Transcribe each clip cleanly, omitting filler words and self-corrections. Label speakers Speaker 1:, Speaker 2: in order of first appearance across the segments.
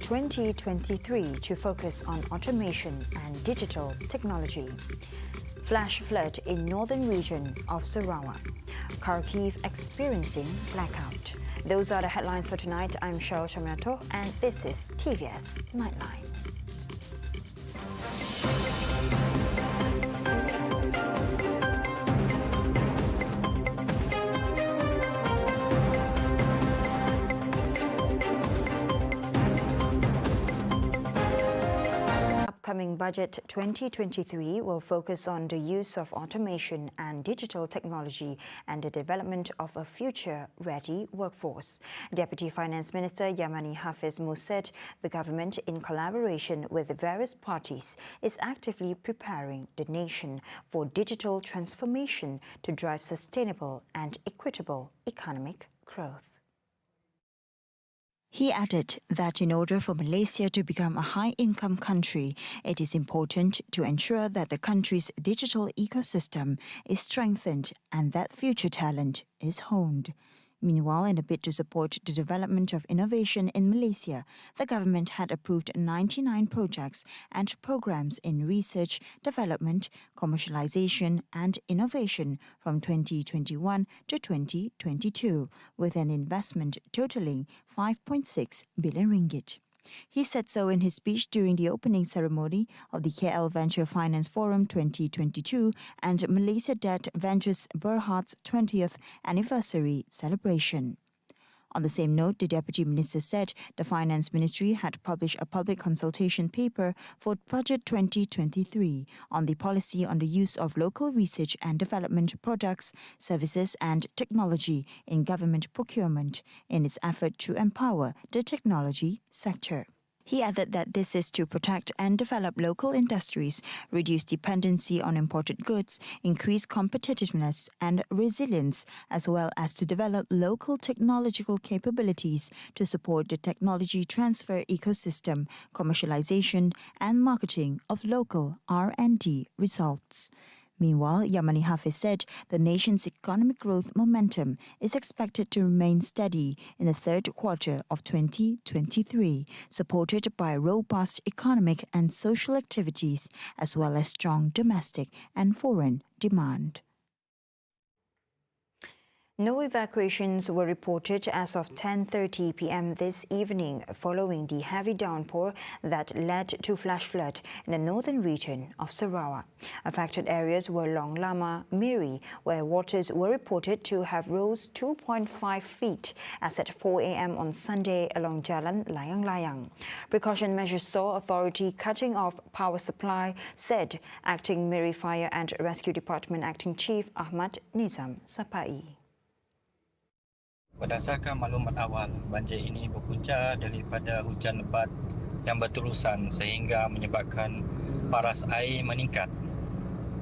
Speaker 1: 2023 to focus on automation and digital technology. Flash flood in northern region of Sarawak. Kharkiv experiencing blackout. Those are the headlines for tonight. I'm Cheryl Shamato and this is TVS Nightline. Upcoming budget 2023 will focus on the use of automation and digital technology and the development of a future-ready workforce. Deputy Finance Minister Yamani Hafiz said the government, in collaboration with various parties, is actively preparing the nation for digital transformation to drive sustainable and equitable economic growth. He added that in order for Malaysia to become a high-income country, it is important to ensure that the country's digital ecosystem is strengthened and that future talent is honed. Meanwhile, in a bid to support the development of innovation in Malaysia, the government had approved 99 projects and programs in research, development, commercialization and innovation from 2021 to 2022, with an investment totaling 5.6 billion ringgit. He said so in his speech during the opening ceremony of the KL Venture Finance Forum 2022 and Malaysia Debt Ventures Berhad's 20th anniversary celebration. On the same note, the Deputy Minister said the Finance Ministry had published a public consultation paper for Budget 2023 on the policy on the use of local research and development products, services and technology in government procurement in its effort to empower the technology sector. He added that this is to protect and develop local industries, reduce dependency on imported goods, increase competitiveness and resilience, as well as to develop local technological capabilities to support the technology transfer ecosystem, commercialization and marketing of local R&D results. Meanwhile, Yamani Hafiz said the nation's economic growth momentum is expected to remain steady in the third quarter of 2023, supported by robust economic and social activities, as well as strong domestic and foreign demand. No evacuations were reported as of 10:30 p.m. this evening following the heavy downpour that led to flash flood in the northern region of Sarawak. Affected areas were Long Lama, Miri, where waters were reported to have rose 2.5 feet as at 4 a.m. on Sunday along Jalan Layang Layang. Precaution measures saw authority cutting off power supply, said Acting Miri Fire and Rescue Department Acting Chief Ahmad Nizam Sapai.
Speaker 2: Berdasarkan maklumat awal, banjir ini berpunca daripada hujan lebat yang berterusan sehingga menyebabkan paras air meningkat,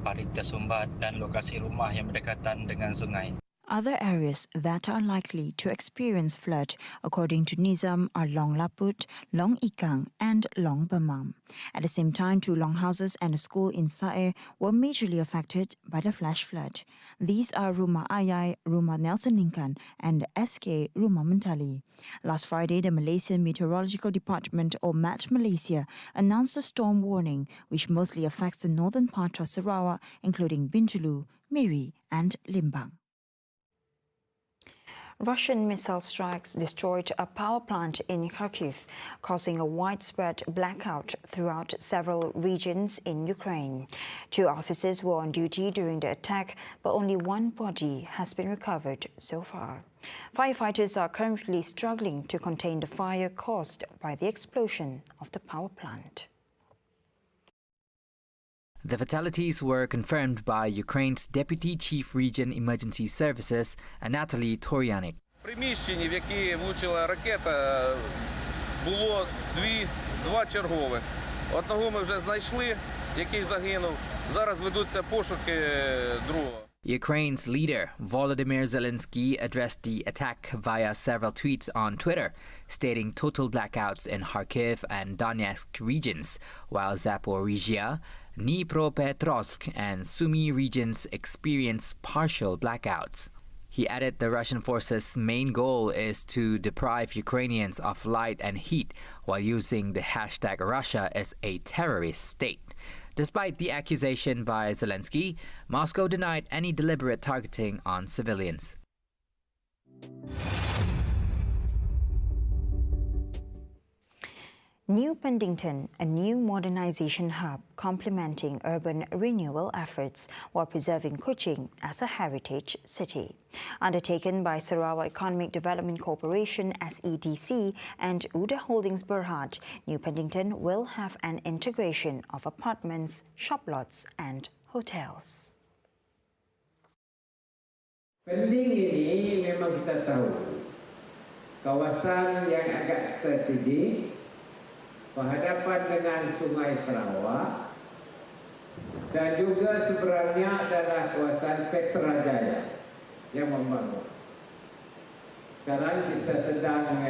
Speaker 2: parit tersumbat dan lokasi rumah yang berdekatan dengan sungai.
Speaker 1: Other areas that are likely to experience flood, according to Nizam, are Long Laput, Long Ikang and Long Bemam. At the same time, 2 longhouses and a school in Sae were majorly affected by the flash flood. These are Rumah Ayai, Rumah Nelson Lincoln and SK Rumah Mentali. Last Friday, the Malaysian Meteorological Department, or MAT Malaysia, announced a storm warning which mostly affects the northern part of Sarawak, including Bintulu, Miri and Limbang. Russian missile strikes destroyed a power plant in Kharkiv, causing a widespread blackout throughout several regions in Ukraine. 2 officers were on duty during the attack, but only 1 body has been recovered so far. Firefighters are currently struggling to contain the fire caused by the explosion of the power plant.
Speaker 3: The fatalities were confirmed by Ukraine's Deputy Chief Region Emergency Services, Anatoly Toryanik.
Speaker 4: В приміщенні, в яке влучила ракета, було два чергових. Одного ми вже знайшли, який загинув. Зараз ведуться пошуки другого.
Speaker 3: Ukraine's leader, Volodymyr Zelensky, addressed the attack via several tweets on Twitter, stating total blackouts in Kharkiv and Donetsk regions, while Zaporizhia, Dnipropetrovsk and Sumy regions experienced partial blackouts. He added the Russian forces' main goal is to deprive Ukrainians of light and heat while using the hashtag Russia as a terrorist state. Despite the accusation by Zelensky, Moscow denied any deliberate targeting on civilians.
Speaker 1: New Pendington, a new modernization hub complementing urban renewal efforts while preserving Kuching as a heritage city. Undertaken by Sarawak Economic Development Corporation SEDC and Uda Holdings Berhad, New Pendington will have an integration of apartments, shop lots and hotels.
Speaker 5: Pending ini memang kita tahu kawasan yang agak strategik berhadapan dengan Sungai Sarawak dan juga seberangnya adalah kawasan Petrajaya yang membangun. Sekarang kita sedang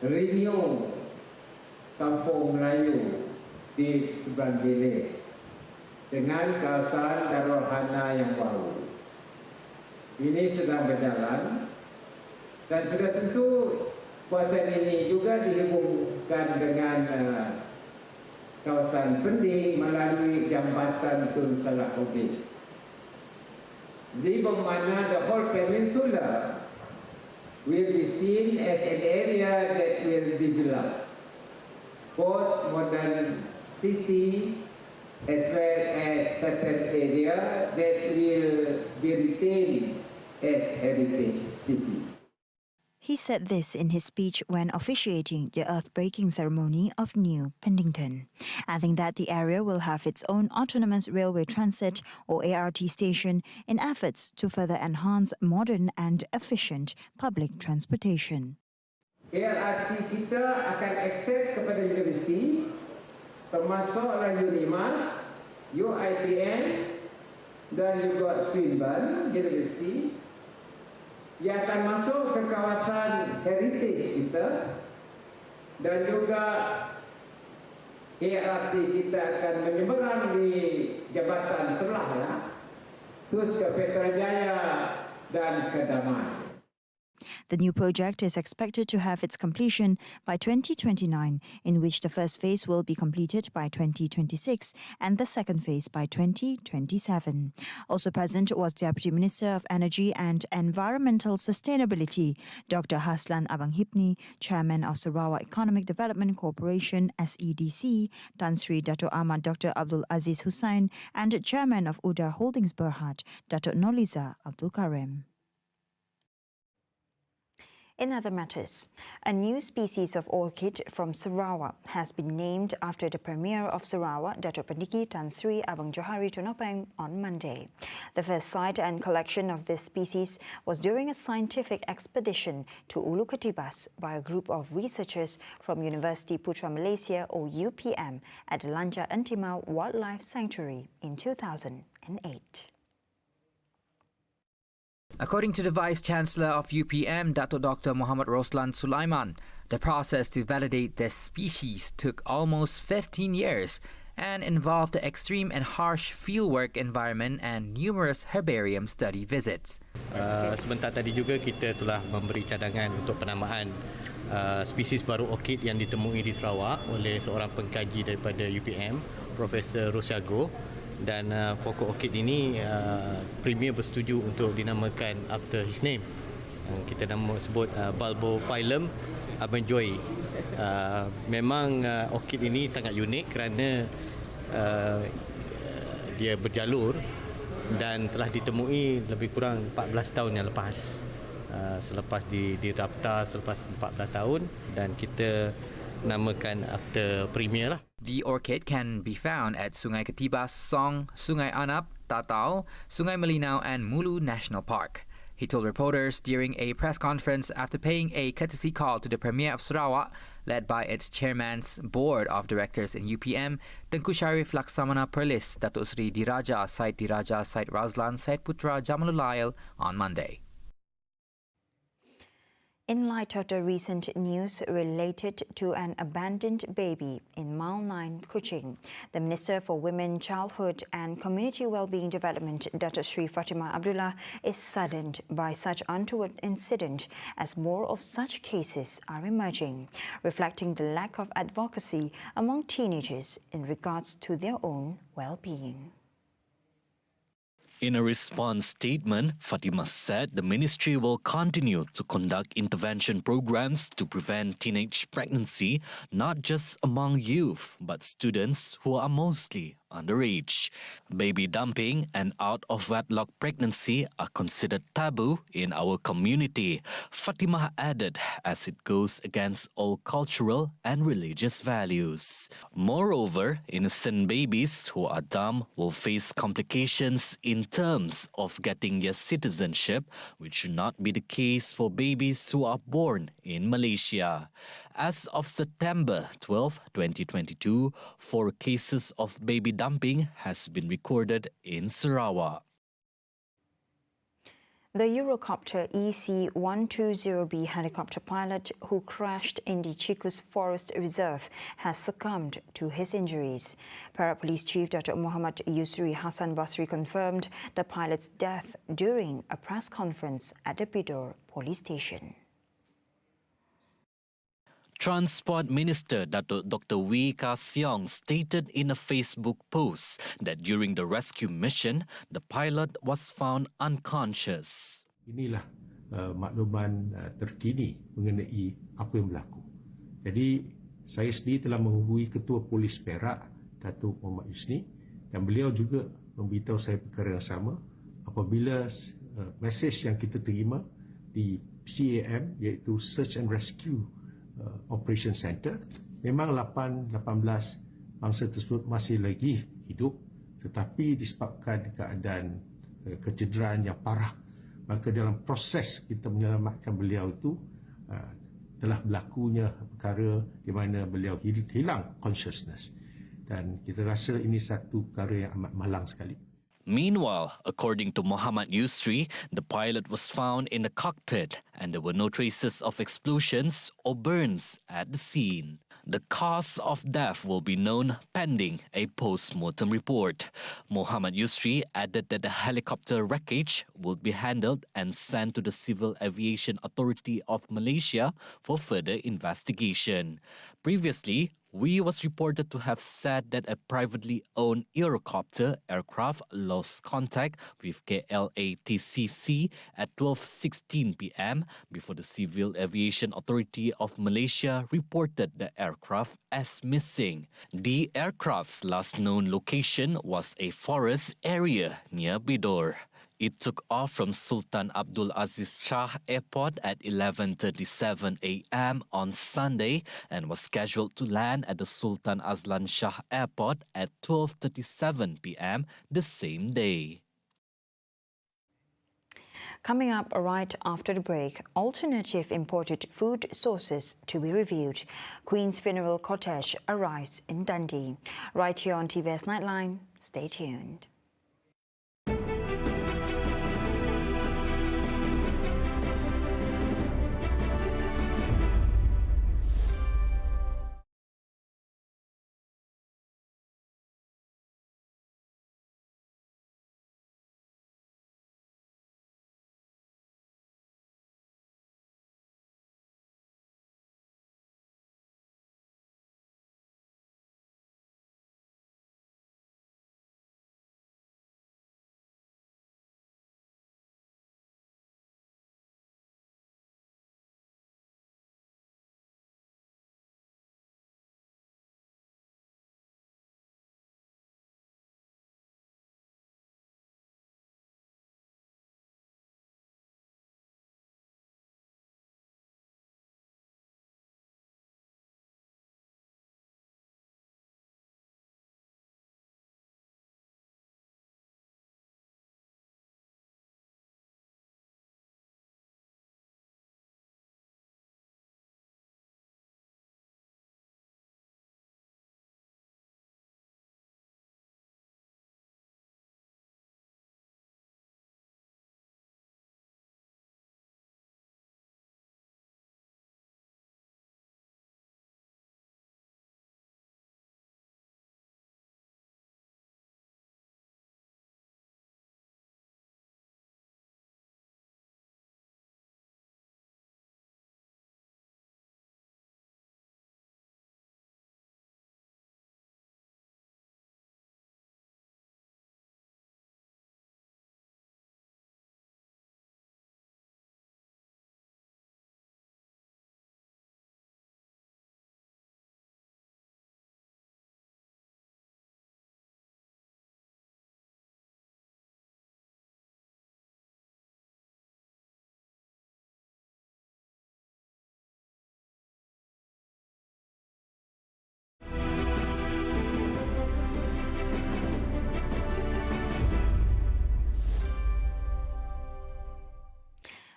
Speaker 5: renew Kampung Melayu di seberang Bilik dengan kawasan Darul Hana yang baru. Ini sedang berjalan dan sudah tentu kawasan ini juga dihubungkan dengan kawasan Pending melalui jambatan Tun Salahuddin. Di mana the whole peninsula will be seen as an area that will develop both modern city as well as certain area that will be retained as heritage city.
Speaker 1: He said this in his speech when officiating the earth-breaking ceremony of New Pendington, adding that the area will have its own autonomous railway transit or ART station in efforts to further enhance modern and efficient public transportation.
Speaker 5: ART kita akan akses kepada universiti, termasuklah UNIMAS, UITM dan juga Swinburne University, yang akan masuk ke kawasan heritage kita dan juga ART kita akan menyeberang di Jabatan Selah terus ke Petrajaya dan ke Damai.
Speaker 1: The new project is expected to have its completion by 2029, in which the first phase will be completed by 2026 and the second phase by 2027. Also present was Deputy Minister of Energy and Environmental Sustainability, Dr. Haslan Abanghipni, Chairman of Sarawak Economic Development Corporation SEDC, Tan Sri Dato' Ahmad Dr. Abdul Aziz Hussain, and Chairman of Uda Holdings Berhad, Dato' Noliza Abdul Karim. In other matters, a new species of orchid from Sarawak has been named after the Premier of Sarawak, Dato' Pendiki Tan Sri Abang Johari Tonopeng, on Monday. The first sight and collection of this species was during a scientific expedition to Ulu Ketibas by a group of researchers from University Putra Malaysia or UPM at the Lanjat Entimau Wildlife Sanctuary in 2008.
Speaker 3: According to the Vice-Chancellor of UPM, Dato' Dr. Muhammad Roslan Sulaiman, the process to validate this species took almost 15 years and involved the extreme and harsh fieldwork environment and numerous herbarium study visits.
Speaker 6: Sebentar tadi juga kita telah memberi cadangan untuk penamaan spesies baru orkid yang ditemui di Sarawak oleh seorang pengkaji daripada UPM, Profesor Rosiago. Dan pokok orkid ini Premier bersetuju untuk dinamakan after his name. Kita nama sebut Bulbophyllum Abenjoy. Memang orkid ini sangat unik kerana dia berjalur dan telah ditemui lebih kurang 14 tahun yang lepas. Selepas didaftar selepas 14 tahun dan kita namakan after Premier lah.
Speaker 3: The orchid can be found at Sungai Ketibas, Song, Sungai Anap, Tatau, Sungai Melinau and Mulu National Park. He told reporters during a press conference after paying a courtesy call to the Premier of Sarawak, led by its chairman's board of directors in UPM, Tengku Syarif Laksamana Perlis, Datuk Seri Diraja Said Diraja Said Razlan Said Putra Jamalulail on Monday.
Speaker 1: In light of the recent news related to an abandoned baby in Mile 9, Kuching, the Minister for Women, Childhood and Community Wellbeing Development, Dr. Sri Fatimah Abdullah, is saddened by such untoward incident as more of such cases are emerging, reflecting the lack of advocacy among teenagers in regards to their own well-being.
Speaker 7: In a response statement, Fatimah said the ministry will continue to conduct intervention programs to prevent teenage pregnancy, not just among youth, but students who are mostly underage. Baby dumping and out-of-wedlock pregnancy are considered taboo in our community, Fatimah added, as it goes against all cultural and religious values. Moreover, innocent babies who are dumped will face complications in terms of getting their citizenship, which should not be the case for babies who are born in Malaysia. As of September 12, 2022, 4 cases of baby dumping has been recorded in Sarawak.
Speaker 1: The Eurocopter EC-120B helicopter pilot who crashed in the Chikus Forest Reserve has succumbed to his injuries. Para-Police Chief Dr. Muhammad Yusri Hassan Basri confirmed the pilot's death during a press conference at the Bidor police station.
Speaker 7: Transport Minister Dr. Wee Ka Siong stated in a Facebook post that during the rescue mission, the pilot was found unconscious.
Speaker 8: Inilah makluman terkini mengenai apa yang berlaku. Jadi, saya sendiri telah menghubungi Ketua Polis Perak, Datuk Muhammad Yusni, dan beliau juga memberitahu saya perkara yang sama apabila mesej yang kita terima di CAM, iaitu Search and Rescue Operation Center, memang 18 bangsa tersebut masih lagi hidup, tetapi disebabkan keadaan kecederaan yang parah, maka dalam proses kita menyelamatkan beliau itu telah berlakunya perkara di mana beliau hilang consciousness, dan kita rasa ini satu perkara yang amat malang sekali.
Speaker 7: Meanwhile, according to Muhammad Yusri, the pilot was found in the cockpit and there were no traces of explosions or burns at the scene. The cause of death will be known pending a post-mortem report. Muhammad Yusri added that the helicopter wreckage will be handled and sent to the Civil Aviation Authority of Malaysia for further investigation. Previously, Wee was reported to have said that a privately owned Eurocopter aircraft lost contact with KLATCC at 12:16 p.m. before the Civil Aviation Authority of Malaysia reported the aircraft as missing. The aircraft's last known location was a forest area near Bidor. It took off from Sultan Abdul Aziz Shah Airport at 11:37 a.m. on Sunday and was scheduled to land at the Sultan Azlan Shah Airport at 12:37 p.m. the same day.
Speaker 1: Coming up right after the break, alternative imported food sources to be reviewed. Queen's funeral cortege arrives in Dundee. Right here on Tvs Nightline, stay tuned.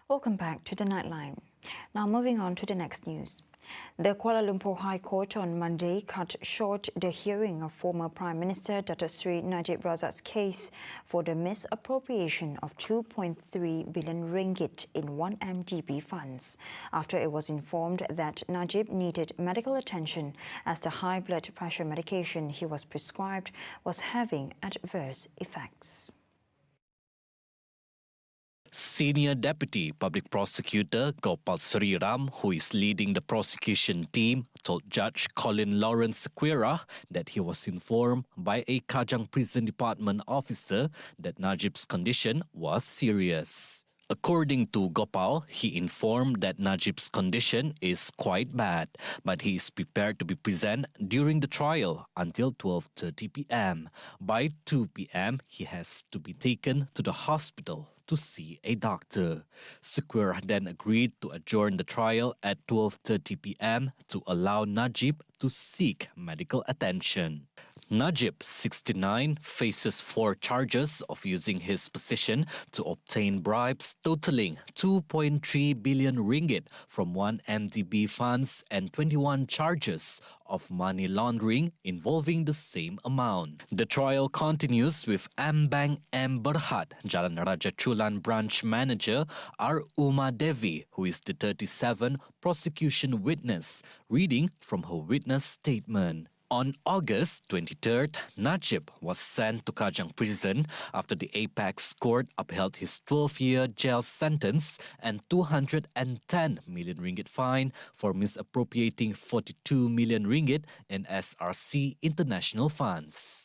Speaker 1: Welcome back to the Nightline. Now moving on to the next news. The Kuala Lumpur High Court on Monday cut short the hearing of former Prime Minister Datuk Seri Najib Razak's case for the misappropriation of 2.3 billion ringgit in 1MDB funds after it was informed that Najib needed medical attention as the high blood pressure medication he was prescribed was having adverse effects.
Speaker 7: Senior Deputy Public Prosecutor Gopal Sriram, who is leading the prosecution team, told Judge Colin Lawrence Sequeira that he was informed by a Kajang Prison Department officer that Najib's condition was serious. According to Gopal, he informed that Najib's condition is quite bad, but he is prepared to be present during the trial until 12:30 p.m. By 2 p.m., he has to be taken to the hospital to see a doctor. Sequeira then agreed to adjourn the trial at 12:30 p.m. to allow Najib to seek medical attention. Najib, 69, faces 4 charges of using his position to obtain bribes totaling 2.3 billion ringgit from 1MDB funds and 21 charges of money laundering involving the same amount. The trial continues with Ambang M. Berhad, Jalan Raja Chulan branch manager R. Uma Devi, who is the 37 prosecution witness, reading from her witness statement. On August 23rd, Najib was sent to Kajang Prison after the Apex Court upheld his 12-year jail sentence and 210 million ringgit fine for misappropriating 42 million ringgit in SRC international funds.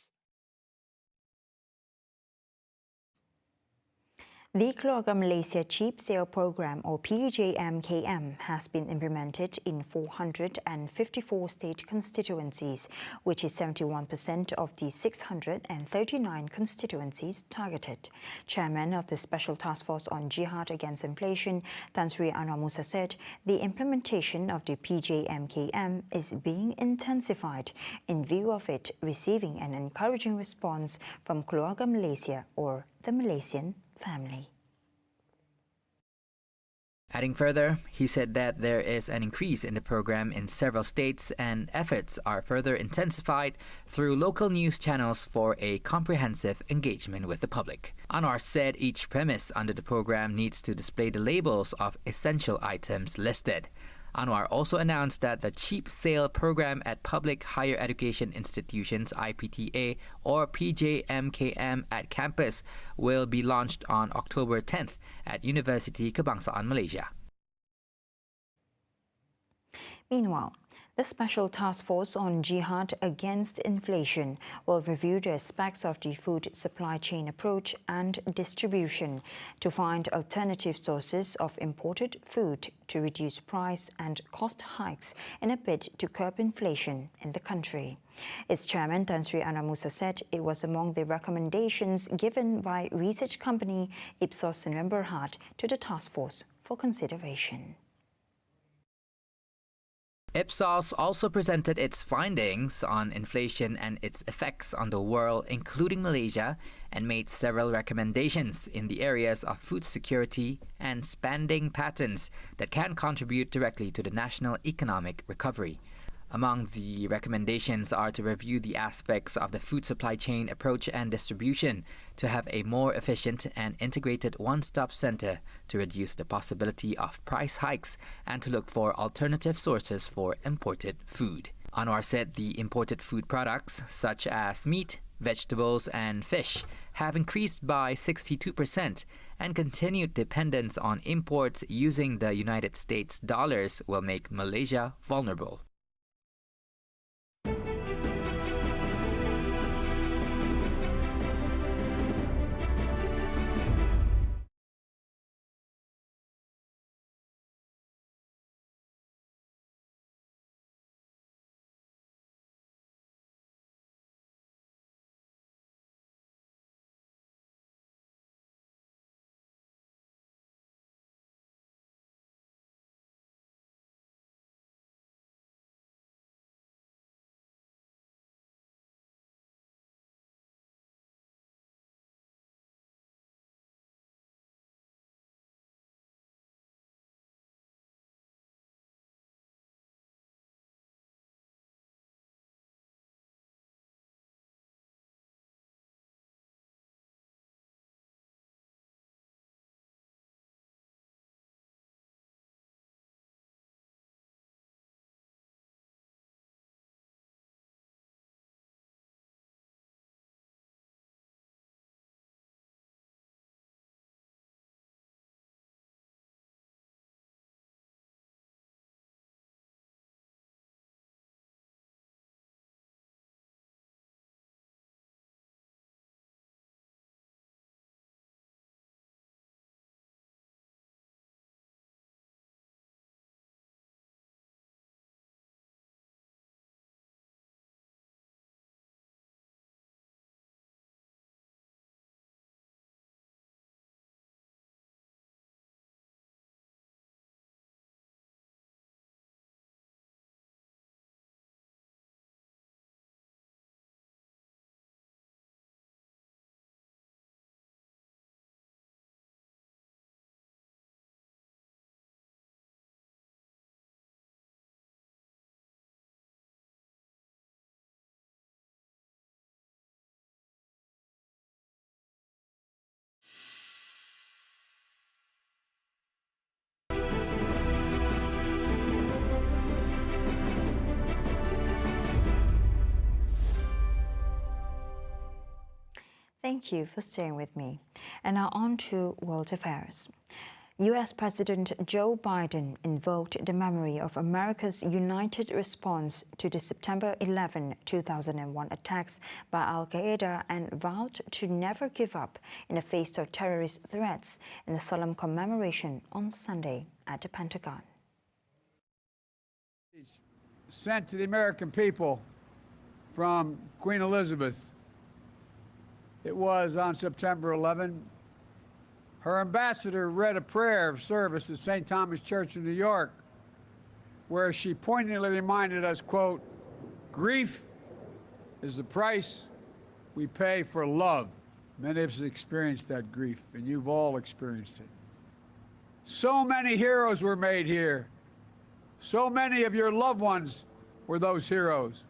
Speaker 1: The Keluarga Malaysia Cheap Sale Program, or PJMKM, has been implemented in 454 state constituencies, which is 71% of the 639 constituencies targeted. Chairman of the Special Task Force on Jihad Against Inflation, Tan Sri Anwar Musa, said the implementation of the PJMKM is being intensified in view of it receiving an encouraging response from Keluarga Malaysia, or the Malaysian family.
Speaker 3: Adding further, he said that there is an increase in the program in several states and efforts are further intensified through local news channels for a comprehensive engagement with the public. Anwar said each premise under the program needs to display the labels of essential items listed. Anwar also announced that the cheap sale program at public higher education institutions IPTA or PJMKM at campus will be launched on October 10th at University Kebangsaan Malaysia.
Speaker 1: Meanwhile, the Special Task Force on Jihad Against Inflation will review the aspects of the food supply chain approach and distribution to find alternative sources of imported food to reduce price and cost hikes in a bid to curb inflation in the country. Its chairman, Tan Sri Anwar Musa, said it was among the recommendations given by research company Ipsos Berhad to the task force for consideration.
Speaker 3: Ipsos also presented its findings on inflation and its effects on the world, including Malaysia, and made several recommendations in the areas of food security and spending patterns that can contribute directly to the national economic recovery. Among the recommendations are to review the aspects of the food supply chain approach and distribution, to have a more efficient and integrated one-stop center to reduce the possibility of price hikes, and to look for alternative sources for imported food. Anwar said the imported food products, such as meat, vegetables and fish, have increased by 62%, and continued dependence on imports using the United States dollars will make Malaysia vulnerable.
Speaker 1: Thank you for staying with me. And now on to world affairs. U.S. President Joe Biden invoked the memory of America's united response to the September 11, 2001 attacks by al-Qaeda and vowed to never give up in the face of terrorist threats in a solemn commemoration on Sunday at the Pentagon.
Speaker 9: Sent to the American people from Queen Elizabeth. It was on September 11. Her ambassador read a prayer of service at St. Thomas Church in New York, where she poignantly reminded us, quote, "Grief is the price we pay for love." Many of us experienced that grief, and you've all experienced it. So many heroes were made here. So many of your loved ones were those heroes.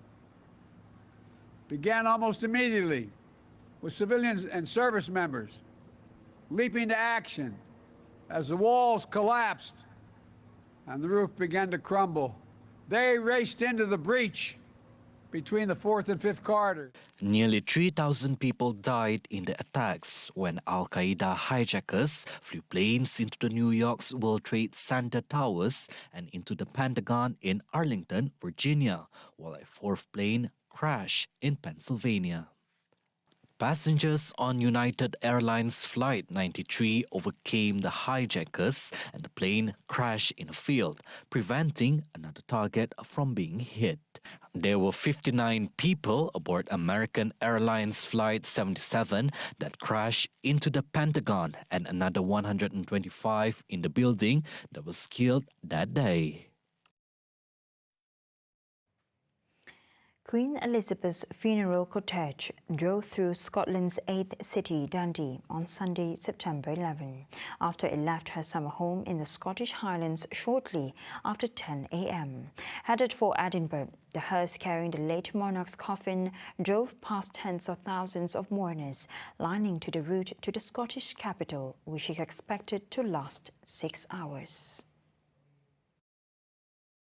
Speaker 9: Began almost immediately with civilians and service members leaping to action as the walls collapsed and the roof began to crumble. They raced into the breach between the 4th and 5th corridors.
Speaker 7: Nearly 3,000 people died in the attacks when al-Qaeda hijackers flew planes into the New York's World Trade Center towers and into the Pentagon in Arlington, Virginia, while a fourth plane crashed in Pennsylvania. Passengers on United Airlines Flight 93 overcame the hijackers and the plane crashed in a field, preventing another target from being hit. There were 59 people aboard American Airlines Flight 77 that crashed into the Pentagon and another 125 in the building that was killed that day.
Speaker 1: Queen Elizabeth's funeral cortege drove through Scotland's 8th city, Dundee, on Sunday, September 11, after it left her summer home in the Scottish Highlands shortly after 10 a.m. Headed for Edinburgh, the hearse carrying the late monarch's coffin drove past tens of thousands of mourners lining to the route to the Scottish capital, which is expected to last 6 hours.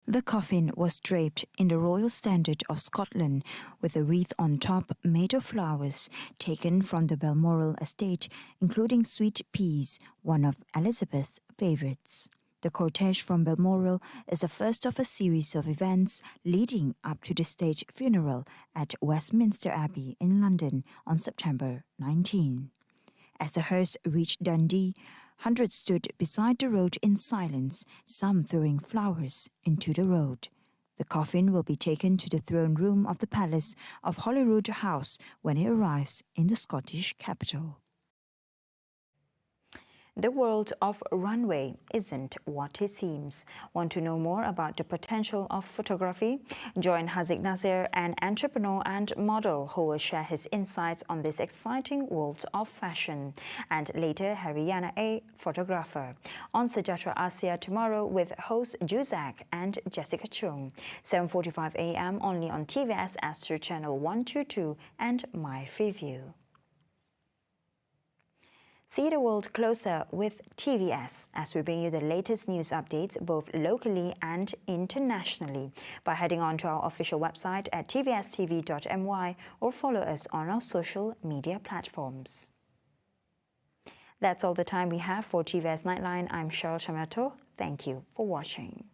Speaker 1: The coffin was draped in the Royal Standard of Scotland with a wreath on top made of flowers taken from the Balmoral estate, including sweet peas, one of Elizabeth's favourites. The cortege from Balmoral is the first of a series of events leading up to the state funeral at Westminster Abbey in London on September 19. As the hearse reached Dundee, hundreds stood beside the road in silence, some throwing flowers into the road. The coffin will be taken to the throne room of the Palace of Holyrood House when it arrives in the Scottish capital. The world of runway isn't what it seems. Want to know more about the potential of photography? Join Haziq Nasir, an entrepreneur and model who will share his insights on this exciting world of fashion. And later, Haryana, a photographer. On Sejahtera Asia tomorrow with hosts Juzak and Jessica Chung. 7:45 a.m. only on TVS Astro Channel 122 and My Freeview. See the world closer with TVS as we bring you the latest news updates both locally and internationally by heading on to our official website at tvstv.my or follow us on our social media platforms. That's all the time we have for TVS Nightline. I'm Cheryl Chamato. Thank you for watching.